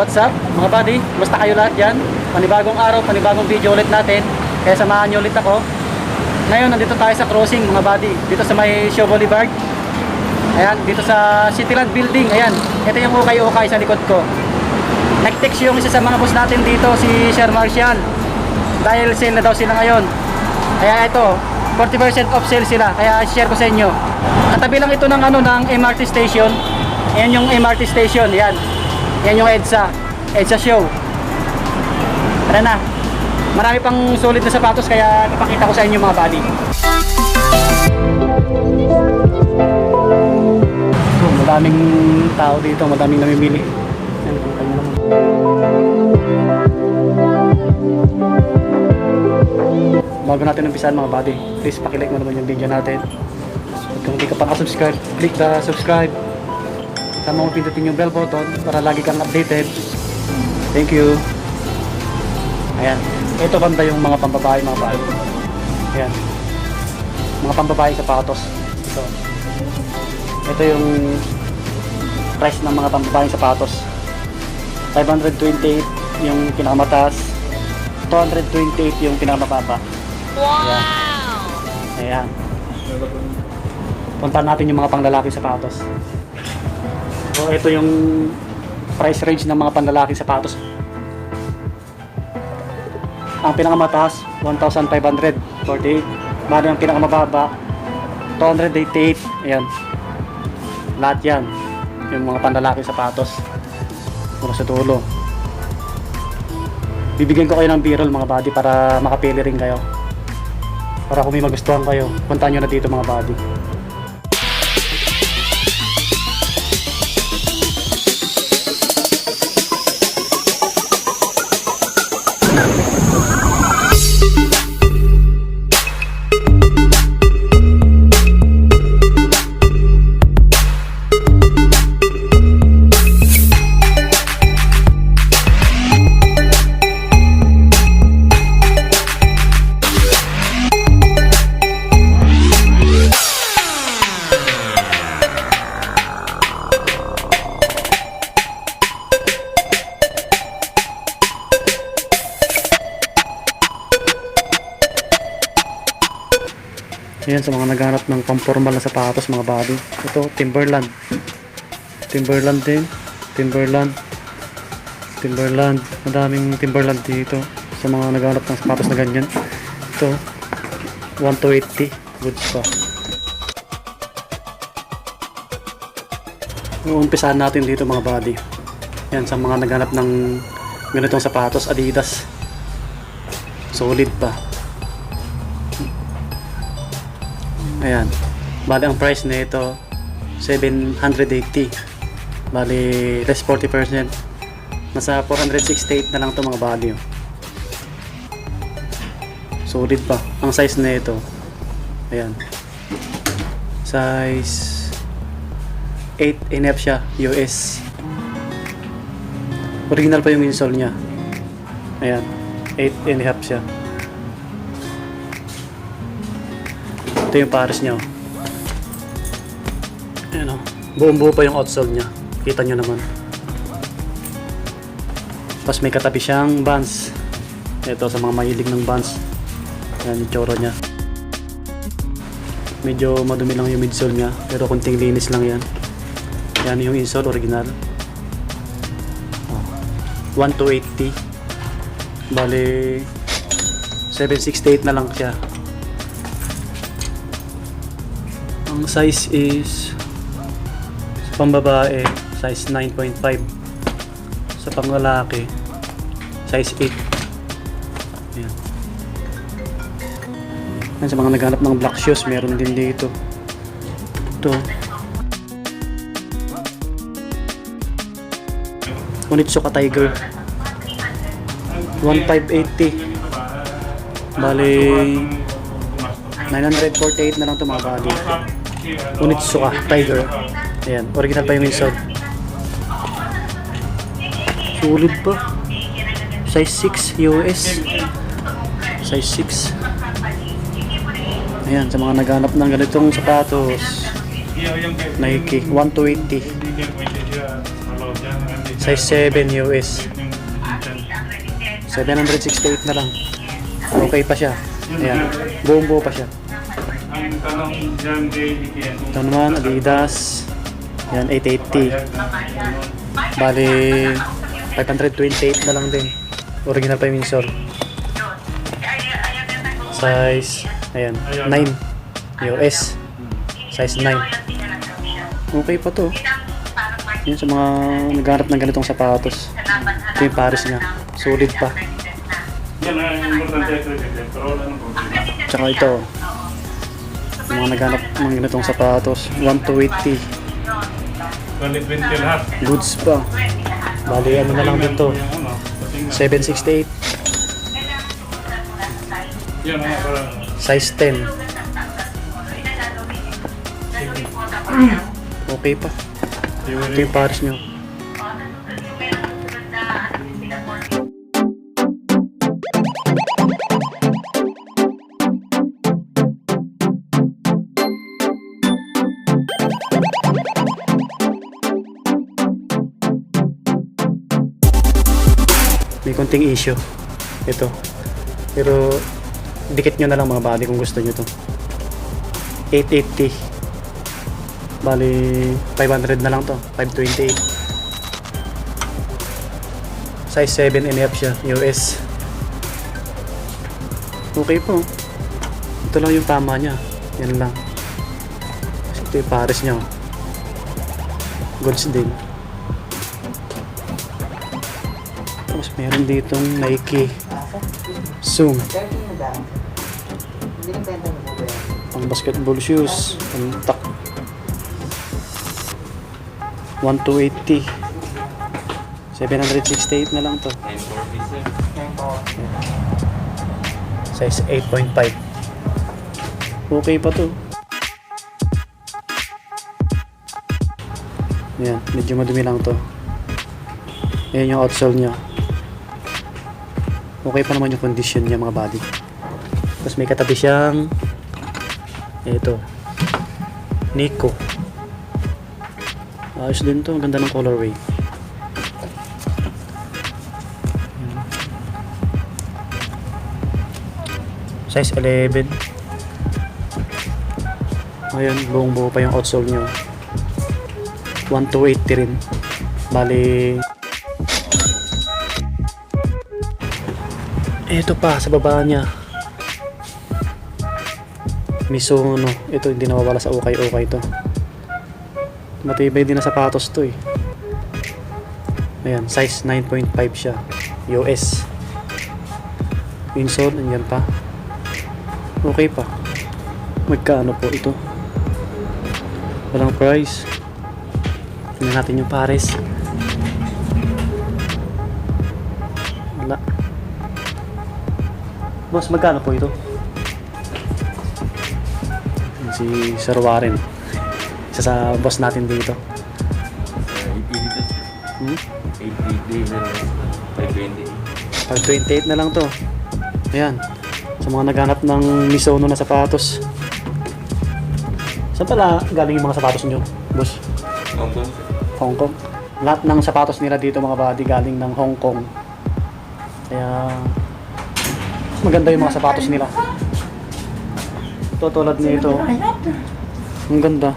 What's up mga buddy? Basta kayo lahat dyan? Panibagong araw, panibagong video ulit natin. Kaya samahan nyo ulit ako. Ngayon, nandito tayo sa crossing mga buddy. Dito sa may Shaw Boulevard. Ayan, dito sa Cityland Building. Ayan, ito yung ukay-ukay sa likod ko. Nag-text yung isa sa mga boss natin dito, si Sir Marcial. Dahil sale na daw sila ngayon. Kaya ito, 40% off sale sila. Kaya share ko sa inyo. Katabi lang ito ng, ng MRT station. Ayan yung MRT station. Ayan. Yan yung EDSA Show. Tara na. Marami pang solid na sapatos kaya ipakita ko sa inyo mga buddy. So, madaming tao dito, madaming namimili. Yan, kita nyo naman. Bago natin umpisahan mga buddy, please pakilike mo naman yung video natin. At kung hindi ka pa subscribe, click the subscribe. Sama mo pindutin yung bell button para lagi kang updated. Thank you. Ayan. Ito banda yung mga pambabae mga bahay. Ayan. Mga pambabae sapatos. Ito yung price ng mga pambabae sapatos. 528 yung pinakamataas. 228 yung pinakamababa. Wow! Ayan. Puntahan natin yung mga panglalaki sapatos. So, ito yung price range ng mga panlalaking sapatos. Ang pinakamataas, 1,548. Bali ang pinakamababa, 288. Ayan. Lahat yan. Yung mga panlalaking sapatos. Puro sa dulo. Bibigyan ko kayo ng b-roll mga buddy para makapili rin kayo. Para kung may magustuhan kayo, puntahan nyo na dito mga buddy. Ayan, sa mga naghanap ng pampormal na sapatos mga buddy. Ito, Timberland. Timberland din. Timberland. Timberland. Madaming Timberland dito. Sa mga naghanap ng sapatos na ganyan. Ito, 1,280. Goods pa. Uumpisahan natin dito mga buddy. Ayan, sa mga naghanap ng ganitong sapatos, Adidas. Solid pa. Ayan, bali ang price nito 780. Bali less 40%. Nasa 468 na lang to mga bali. Solid pa. Ang size nito. Ayan. Size 8.5 siya, US. Original pa yung insole niya. Ayan, 8.5 siya. Ito yung pares niya. Ayan o. Buong buo pa yung outsole niya. Kita nyo naman. Tapos may katabi siyang Vans. Ito sa mga mahilig ng Vans. Ayan yung tsura niya. Medyo madumi lang yung midsole niya. Pero kunting linis lang yan. Ayan yung insole original. 1,280. Bali 768 na lang siya. Ang size is sa pambabae size 9.5, sa panglalaki size 8. Ayan. Ayan, sa mga naghanap ng black shoes meron din dito. Ito Onitsuka Tiger 1,580. Bali 948 na lang ito mga bali. Onitsuka Tiger. Ayan, original pa yung insole. Sulit pa. Size 6 US. Size 6. Ayan, sa mga naghanap ng ganitong sapatos, Nike 1,280. Size 7 US. 768 na lang. Okay pa siya. Ayan. Buong buo pa siya. Ang tanong dyan kay Vicky, Ito naman, Adidas. Yan, 880. Bali, 528 na lang din. Original pa yung insole. Size, ayan, 9 US. Size 9. Okay pa to. Yan sa mga naghanap ng ganitong sapatos. Ito yung Paris niya. Solid pa. yan ang importante ito. Pero wala nang problema. Tsaka ito. Yung mga naghanap ng ganitong sapatos. 1280. Bali 20 lahat. Goods pa. Bali, ano na lang dito. Yung ano, patingnan. 768. Yan ang parang Size 10. Okay pa. Ito yung Paris nyo. May konting issue. Ito. Pero dikit nyo na lang mga body kung gusto nyo to. 880. Bali 500 na lang to. 528. Size 7.5 siya. US. Okay po. Ito lang yung tama niya. Yan lang. Kasi ito yung Paris niya. Goods din. Tapos meron ditong Nike Zoom. Pang basketball shoes. Pang 1280. 768 na lang to. Size 8.5. Okay pa to. Yan, medyo madumi lang to. Ayan yung outsole nya. Okay pa naman yung condition niya mga body. Tapos may katabi siyang ito Nico. Ayos din to, ang ganda ng colorway. Size 11. Ayan, buong buo pa yung outsole nyo. 1280 rin. Bali ito pa sa baba niya. Mizuno. Ito hindi nawawala sa ukay-ukay to. Matibay din na sapatos to eh. Ayan, size 9.5 siya. US. Insole, andyan pa. Okay pa. Magkano po ito? Walang price. Tingnan natin yung Paris. Wala. Boss, magkano po ito? Si Sir Warren. Isa sa boss natin dito. 880 na lang. 520. Pag 28 na lang to. Ayan. Sa mga naghanap ng Mizuno na sapatos. Saan pala galing yung mga sapatos nyo, boss? Hong Kong. Hong Kong. Lahat ng sapatos nila dito mga body galing ng Hong Kong. Kaya maganda yung mga sapatos nila. Ito tulad nito. Ang ganda.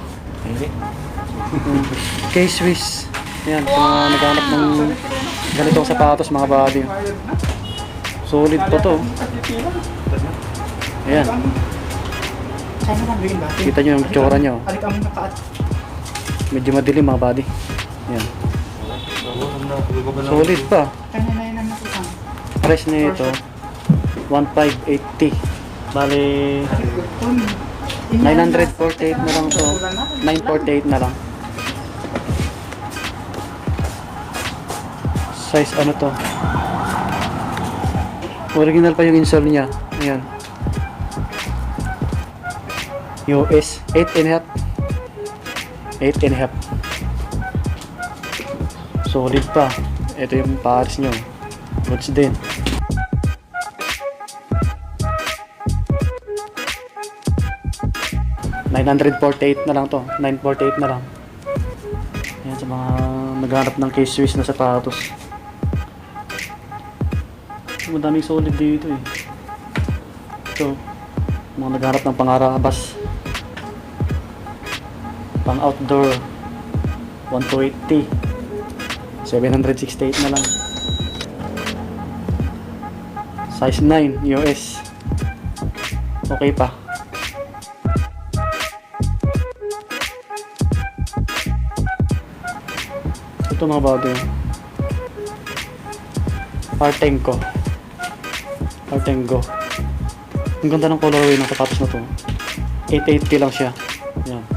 K-Swiss. Ayan, sa mga naghanap ng ganitong sapatos mga body. Solid pa to. Ayan. Kita nyo yung tsura nyo. Medyo madilim mga body. Ayan. Solid pa. Price nito 1,580. Bali 948 na lang to. 948 na lang. Size ano to? Original pa yung insole niya. Ayan. US 8.5. 8.5. Solid pa. Ito yung Paris nyo. Goods din. $948 na lang to. 948 na lang. Ayan, sa mga naghanap ng K-Swiss na sapatos. Madaming solid dito eh. Ito, mga naghanap ng pangarabas. Pang outdoor, 1,280. 768 na lang. Size 9 US. Okay pa. Ito mga bagay. Artenko. Ang ganda ng colorway ng sapatos na to. 880 lang siya. Yan.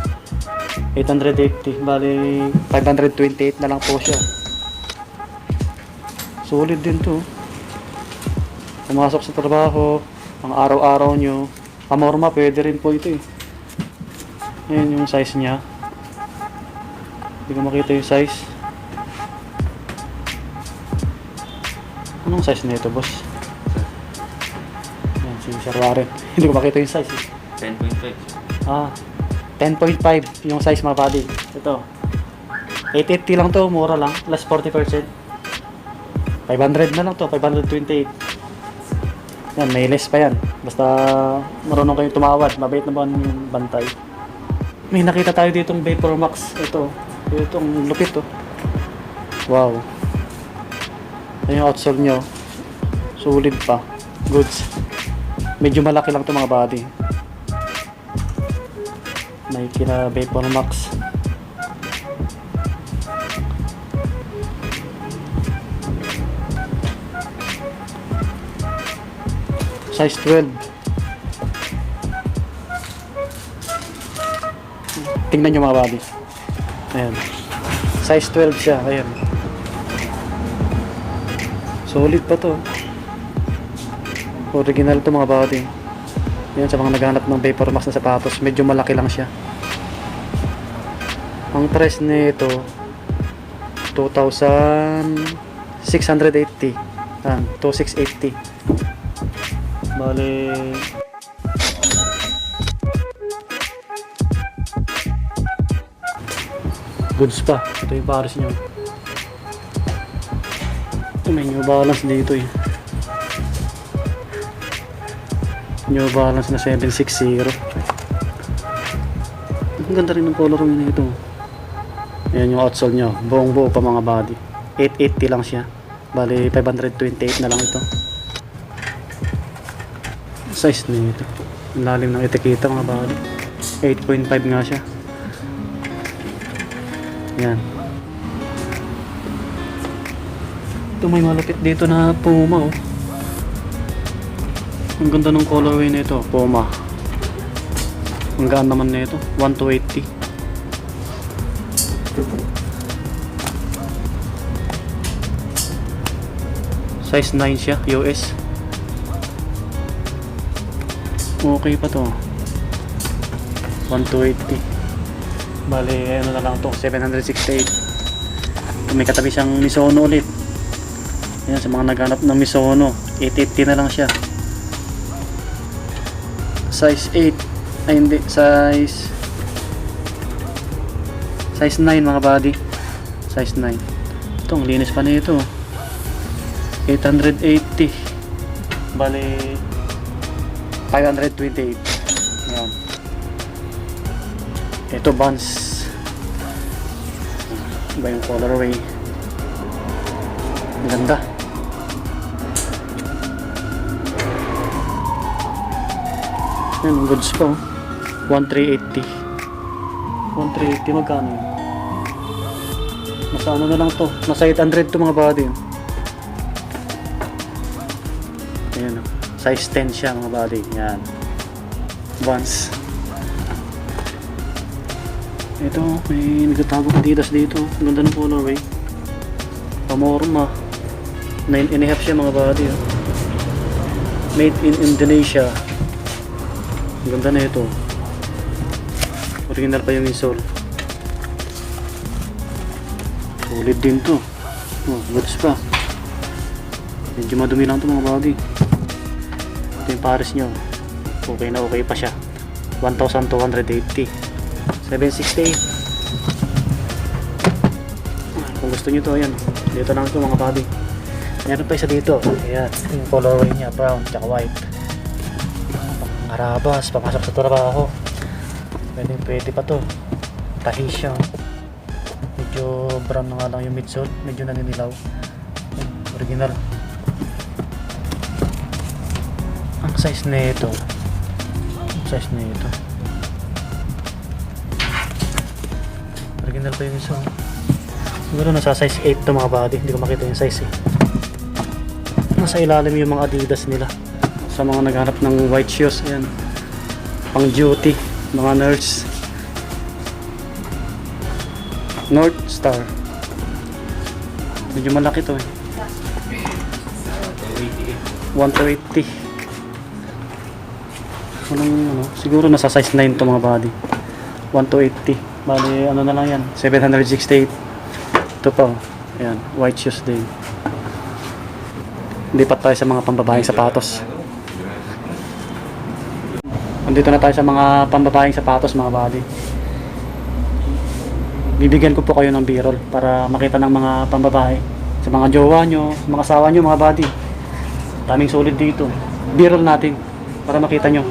880. Bali 528 na lang po siya. Solid din to. Pumasok sa trabaho, ang araw-araw nyo. Pamorma, pwede rin po ito eh. Ayan yung size niya. Hindi ko makita yung size. Anong size na ito, boss? Ayan, si Sir Warren. Hindi ko makita yung size eh. 10.5. 10.5 yung size mga buddy. Ito. 880 lang to, mura lang. Less 40%. 500 na lang to, 528. Yan, may less pa yan. Basta marunong kayong tumawad, mabait naman yung bantay. May nakita tayo ditong Vapor Max. Ito. Itong lupit to. Wow. Ayan yung outsole nyo. Solid pa. Goods. Medyo malaki lang to mga body. Nike na Vapor Max. Size 12. Tingnan nyo mga body. Ayan. Size 12 siya. Ayan. Solid pa to. Original to mga body. Yan sa mga naghanap ng Vapor Max na sapatos. Medyo malaki lang siya. Ang price nito 2,680. 2,680. Bale goods pa. Ito yung pares nyo. Ito may New Balance dito eh. New Balance na 760. Ang ganda rin ng color na ito. Ayan yung outsole nyo. Buong buo pa mga body. 880 lang siya. Bali 528 na lang ito. Size nito. Ang lalim ng etiketa mga body. 8.5 nga siya. Yan. Ito may malupit dito na Puma oh. Ang ganda ng colorway nito, Puma. Ang gaan naman nito, 1,280. Size 9 siya, US. Okay pa to. 1,280. Bali, ano na lang to, 768. May katabi siyang Misono ulit. Ayan, sa mga naghanap ng Misono, 880 na lang siya. Size 8. Ay hindi, size 9 mga body. Size 9. Ito, ang linis pa na ito. 880. Bali 528. Ayan. Ito Vans. Iba yung colorway. Ganda. Yan, ang goods pa oh. 1,380. 1,380 magkano yun? Nasa ano na lang to? Nasa 800 to mga body. Ayan oh. Size 10 siya mga body. Yan. Vans. Ito, may nagtatagong Adidas dito. Ang ganda ng colorway. Pamorma. 9.5 siya mga body. Oh. Made in Indonesia. Ang ganda na ito. Original pa yung insole. Solid din to. Oh, goods pa. Medyo madumi lang to mga body. Ito yung pares nyo. Okay na okay pa siya. 1,280. 768. Kung gusto nyo to, ayan. Dito lang to mga buddy. Meron pa isa dito. Ayan, yung colorway niya, brown tsaka white. Arabas, pamasok sa trabaho. Pwede pa to. Tahi siya. Medyo brown na nga lang yung midsole. Medyo naninilaw. Ayan, original. Ang size na ito. Original pa yung isa. Siguro nasa size 8 to mga buddy. Hindi ko makita yung size eh. Nasa ilalim yung mga Adidas nila. Sa mga naghanap ng white shoes. Ayan. Pang duty. Mga nurse. North Star. Medyo malaki to eh. 180. Siguro nasa size 9 to mga body. 180. Bali ano na lang yan, 768. Ito pa, ayan, white shoes din. Hindi pa tayo sa mga pambabaeng sapatos. Andito na tayo sa mga pambabaeng sapatos mga body. Bibigyan ko po kayo ng b-roll para makita ng mga pambabae. Sa mga jowa nyo, sa mga asawa nyo mga body. Daming solid dito. B-roll natin para makita nyo.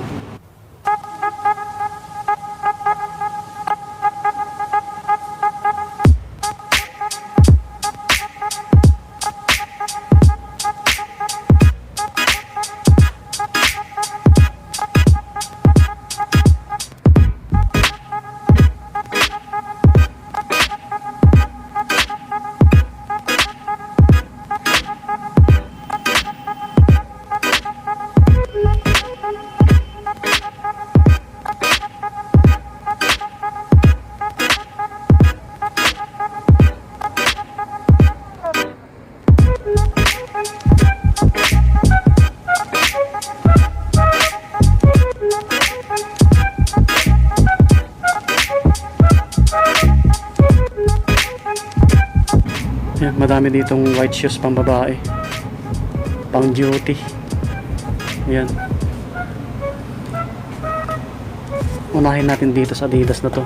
Yan, madami ditong white shoes pang babae. Pang duty. Yan. Unahin natin dito sa Adidas na to.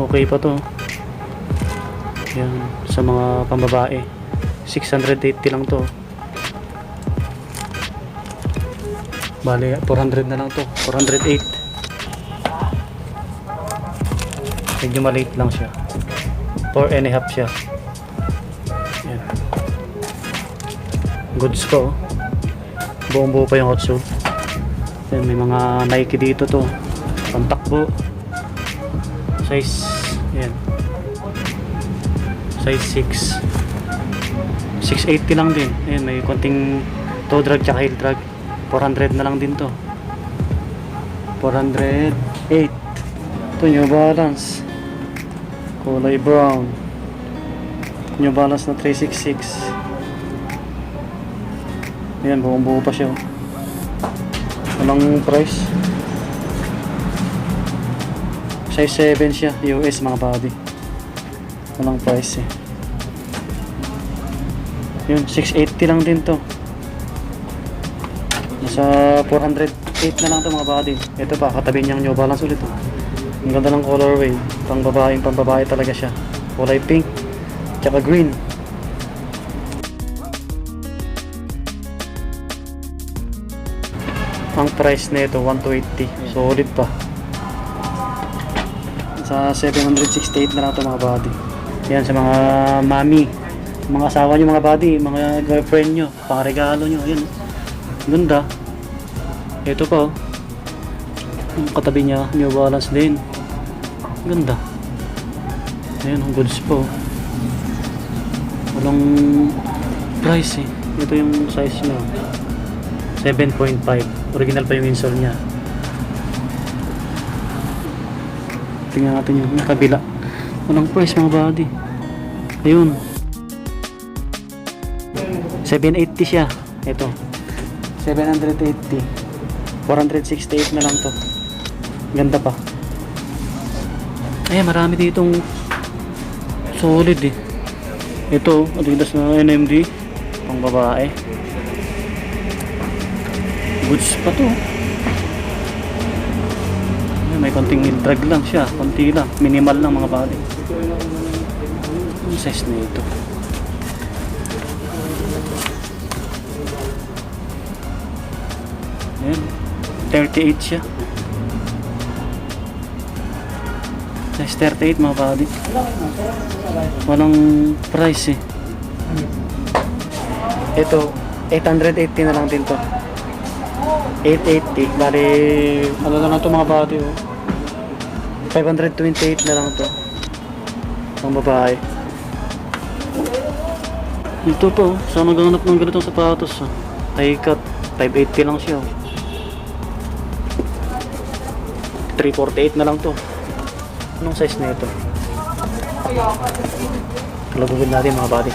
Okay pa to. Yan, sa mga pambabae. 680 lang to. Bale, 400 na lang to. 408. Medyo maliit lang siya. 4.5 siya. Yan. Goods po. Buong buo pa yung hot shoe. Yan, may mga Nike dito to. Pantakbo. Size, yan. Size 6. 680 lang din. Ayan, may konting toe drag tsaka heel drag. 400 na lang din to. 408. Ito, New Balance. Kulay brown. New Balance na 366. Ayan, buong buo pa siya. Walang price. Size 7 siya. US mga body. Walang price eh. Yun, 680 lang din to. Nasa 408 na lang to mga body. Ito pa, katabi niyang New Balance ulit. Ang ganda ng colorway. Pang babae talaga siya. Kulay pink. Tsaka green. Ang price na ito, 180. Solid pa. Sa 768 na lang ito mga body. Yan sa mga mami. Mga asawa nyo mga body. Mga girlfriend nyo. Pang-regalo nyo. Yan. Ganda. Ito pa oh. Ang katabi niya, New Balance din. Ganda. Ayan, ang goods po. Walang price eh. Ito yung size niya. 7.5. Original pa yung insole niya. Tingnan natin yung kabila. Walang price mga body. Ayun. 780 siya. Ito. 780. 468 na lang to. Ganda pa. Ay, marami ditong solid eh. Ito, Adidas na NMD. Pang babae. Goods pa to. May konting heel drag lang siya, konti lang, minimal lang mga body. Ang size na ito. Ayan, 38 siya. Size 38 mga body. Walang price eh. Ito, 880 na lang din to. 880, bali ano na lang to mga body oh. 528 na lang to ang babae. Ito po, sa maghanap ng ganitong sapatos oh. High cut, 580 lang siya oh. 348 na lang to. Anong size na ito? Lagugin natin mga body.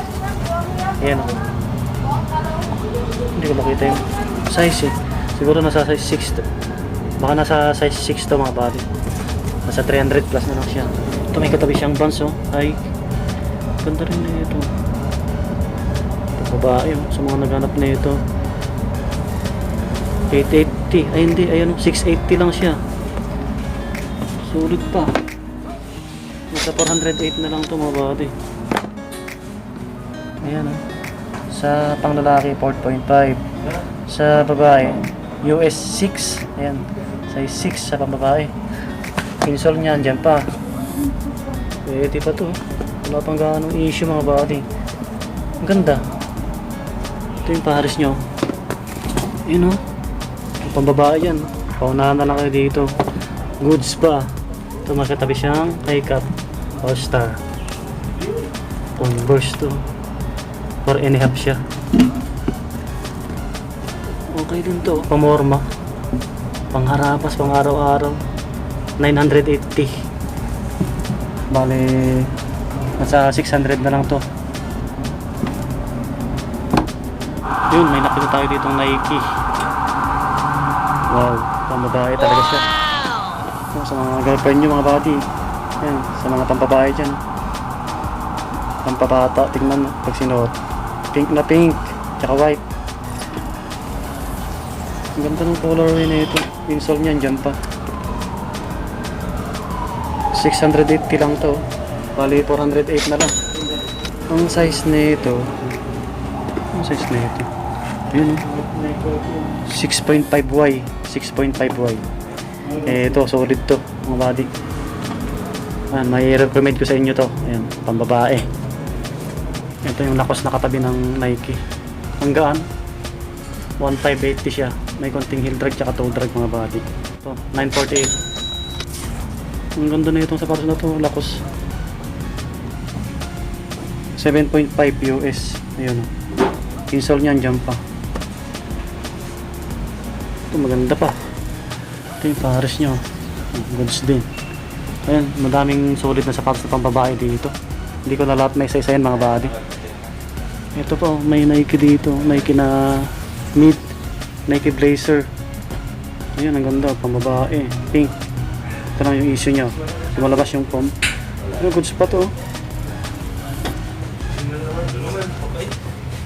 Ayan oh. Hindi ko makita yung size eh. Siguro nasa size 6 to. Baka nasa size 6 to mga body. Nasa 300 plus na lang siya. Ito may katabi siyang Vans oh. Ay, ganda rin na ito. Ito babae oh. Sa mga naghanap na ito. 880. Ay hindi, ayan oh. 680 lang siya. Sulit pa. Nasa 408 na lang to mga body. Ayan oh. Sa panglalaki 4.5. Sa babae US 6. Ayan. Size 6 sa pambabae. Insole niya andyan pa. Pwede pa to. Wala pang ganong issue mga body. Ang ganda. Ito yung pares nyo. Ayan o. Ang pambabae yan. Paunahan na lang kayo dito. Goods pa. Ito makatabi siyang high cut. All Star. Converse to. 4.5 siya. Okay din to. Pamorma. Pangharapas, pang araw-araw. 980. Bale, nasa 600 na lang to. Yun, may nakita tayo ditong Nike. Wow, pambabae talaga siya. Sa mga girlfriend nyo mga body. Yan, sa mga pampabae dyan. Pampabata, tingnan mo pag sinuot. Pink na pink, tsaka white. Ang ganda ng colorway na ito. Insole niyan dyan pa. 680 lang to. Bali 408 na lang. Ang size na ito. Ang size na ito. Yun. 6.5Y. 6.5Y. Eh ito, solid to. Mga body. Ayan, may recommend ko sa inyo to. Ayan, pambabae. Ito yung lakos na katabi ng Nike. Ang gaan. 1580 siya. May konting heel drag tsaka toe drag mga body. Ito, 948. Ang ganda na itong sapatos na to, lakos. 7.5 US. Ayun o. Insole niyan dyan pa. Ito maganda pa. Ito yung pares nyo. Goods din. Ayan, madaming solid na sapatos na pambabae dito. Hindi ko na lahat may isa-isayan mga body. Ito po, may Nike dito. Nike na mid. Nike Blazer. Ayan, ang ganda. Pambabae. Pink. Ito lang yung issue nya. Lumalabas yung foam. Pero goods pa to.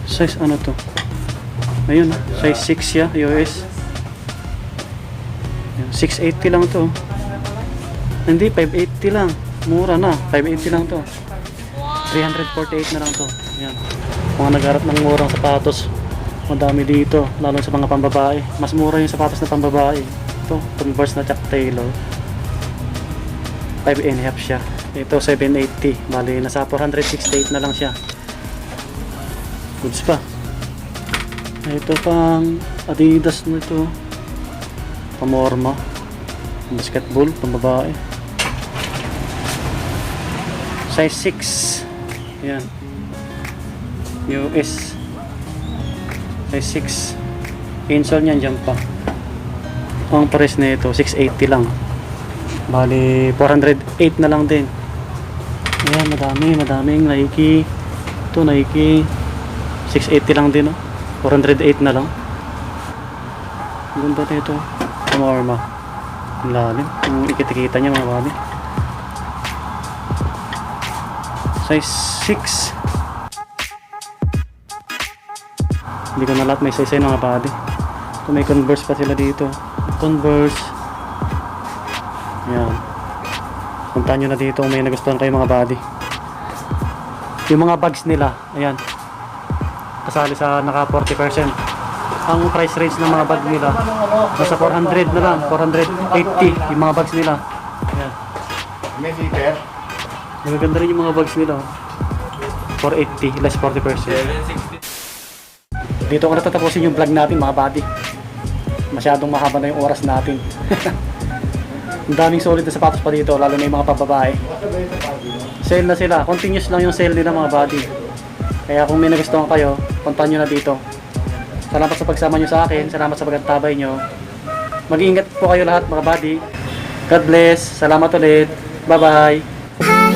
Size ano to? Ayun, size 6 siya, US. 680 lang to. Hindi, 580 lang. Mura na. 580 lang to. 348 na lang to. Ayan. Mga nagharap ng murang sapatos. Madami dito. Lalo sa mga pambabae. Mas mura yung sapatos na pambabae. Ito, Converse na Chuck Taylor. 5.5 siya. Ito, 780. Bali, nasa 468 na lang siya. Goods pa. Ito pang Adidas na ito. Pamorma. Basketball, pambabae. Size 6. Ayan. US. Size 6. Insole niyan dyan pa. Ang price na ito, 680 lang. Bali, 408 na lang din. Ayan, madaming Nike. Ito, Nike. 680 lang din, oh. 408 na lang. Ang ganda na ito. Pamorma. Ang lalim. Yung ikita-kita niya mga body. Size 6. Hindi ko na lahat may size mga body. Ito may Converse pa sila dito. Converse. Yan. Puntahan nyo na dito kung may nagustuhan kayo mga buddy. Yung mga bags nila, ayan. Kasali sa naka 40%. Ang price range ng mga bag nila, nasa 400 na lang, 480 yung mga bags nila. Ayan. May zipper. Magaganda rin yung mga bags nila. 480 less 40%. 760. Dito ko natatapusin yung vlog natin mga buddy. Masyadong mahaba na yung oras natin. Ang daming solid na sapatos pa dito, lalo na yung mga pababae. Sale na sila, continuous lang yung sale nila mga buddy. Kaya kung may nagustuhan kayo, puntahan nyo na dito. Salamat sa pagsama nyo sa akin, salamat sa pagtantabay nyo. Mag-iingat po kayo lahat mga buddy. God bless, salamat ulit, bye bye.